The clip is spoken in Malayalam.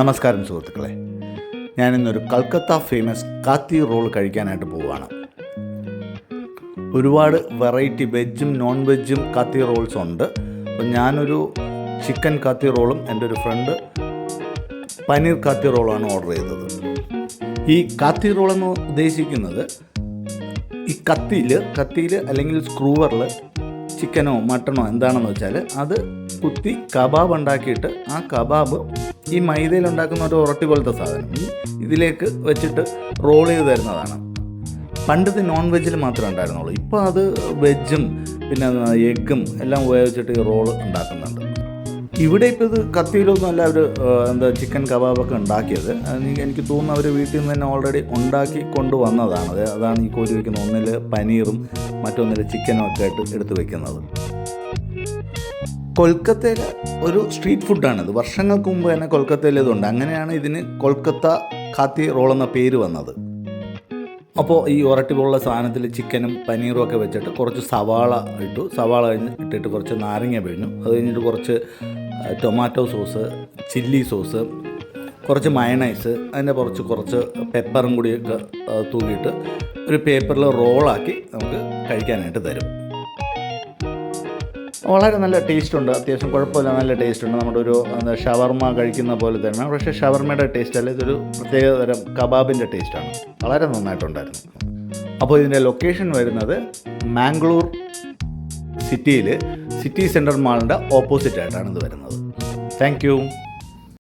നമസ്കാരം സുഹൃത്തുക്കളെ, ഞാനിന്നൊരു കൽക്കത്ത ഫേമസ് കാത്തി റോൾ കഴിക്കാനായിട്ട് പോവുകയാണ്. ഒരുപാട് വെറൈറ്റി വെജും നോൺ വെജും കാത്തി റോൾസ് ഉണ്ട്. അപ്പം ഞാനൊരു ചിക്കൻ കാത്തി റോളും എൻ്റെ ഒരു ഫ്രണ്ട് പനീർ കാത്തി റോളാണ് ഓർഡർ ചെയ്തത്. ഈ കാത്തി റോളെന്ന് ഉദ്ദേശിക്കുന്നത് ഈ കത്തിയിൽ അല്ലെങ്കിൽ സ്ക്രൂവറിൽ ചിക്കനോ മട്ടണോ എന്താണെന്ന് വെച്ചാൽ അത് കുത്തി കബാബ് ഉണ്ടാക്കിയിട്ട് ആ കബാബ് ഈ മൈദയിൽ ഉണ്ടാക്കുന്ന ഒരു ഉറട്ടി പോലത്തെ സാധനം ഇതിലേക്ക് വെച്ചിട്ട് റോൾ ചെയ്ത് തരുന്നതാണ്. പണ്ടത് നോൺ വെജിൽ മാത്രമേ ഉണ്ടായിരുന്നുള്ളൂ. ഇപ്പോൾ അത് വെജും പിന്നെ എഗ്ഗും എല്ലാം ഉപയോഗിച്ചിട്ട് ഈ റോള് ഉണ്ടാക്കുന്നുണ്ട്. ഇവിടെ ഇപ്പോൾ ഇത് കത്തിയിലൊന്നും അല്ല അവർ ചിക്കൻ കബാബൊക്കെ ഉണ്ടാക്കിയത്. എനിക്ക് തോന്നുന്നു അവർ വീട്ടിൽ നിന്ന് തന്നെ ഓൾറെഡി ഉണ്ടാക്കി കൊണ്ടുവന്നതാണ്. അതാണ് ഈ കോരി വയ്ക്കുന്ന ഒന്നിൽ പനീറും മറ്റൊന്നിൽ ചിക്കനും ഒക്കെ ആയിട്ട് എടുത്ത് വയ്ക്കുന്നത്. കൊൽക്കത്തയിലെ ഒരു സ്ട്രീറ്റ് ഫുഡാണിത്. വർഷങ്ങൾക്ക് മുമ്പ് തന്നെ കൊൽക്കത്തയിൽ ഇതുണ്ട്. അങ്ങനെയാണ് ഇതിന് കൊൽക്കത്ത കാത്തി റോൾ എന്ന പേര് വന്നത്. അപ്പോൾ ഈ ഉറട്ടി പോലുള്ള സാധനത്തിൽ ചിക്കനും പനീറും ഒക്കെ വെച്ചിട്ട് കുറച്ച് സവാള ഇട്ടിട്ട് കുറച്ച് നാരങ്ങ പിഴിഞ്ഞു. അത് കഴിഞ്ഞിട്ട് കുറച്ച് ടൊമാറ്റോ സോസ്, ചില്ലി സോസ്, കുറച്ച് മയണൈസ്, അതിൻ്റെ കുറച്ച് പെപ്പറും കൂടിയൊക്കെ തൂക്കിയിട്ട് ഒരു പേപ്പറിൽ റോളാക്കി നമുക്ക് കഴിക്കാനായിട്ട് തരും. വളരെ നല്ല ടേസ്റ്റ് ഉണ്ട്. അത്യാവശ്യം കുഴപ്പമില്ല, നല്ല ടേസ്റ്റ് ഉണ്ട്. നമ്മുടെ ഒരു ഷവർമ കഴിക്കുന്ന പോലെ തന്നെ. പക്ഷേ ഷവർമയുടെ ടേസ്റ്റ് അല്ല, ഇതൊരു പ്രത്യേകതരം കബാബിൻ്റെ ടേസ്റ്റാണ്. വളരെ നന്നായിട്ടുണ്ടായിരുന്നു. അപ്പോൾ ഇതിൻ്റെ ലൊക്കേഷൻ വരുന്നത് മാംഗ്ലൂർ സിറ്റിയിൽ സിറ്റി സെൻട്രൽ മാളിൻ്റെ ഓപ്പോസിറ്റ് ആയിട്ടാണ് ഇത് വരുന്നത്. Thank you.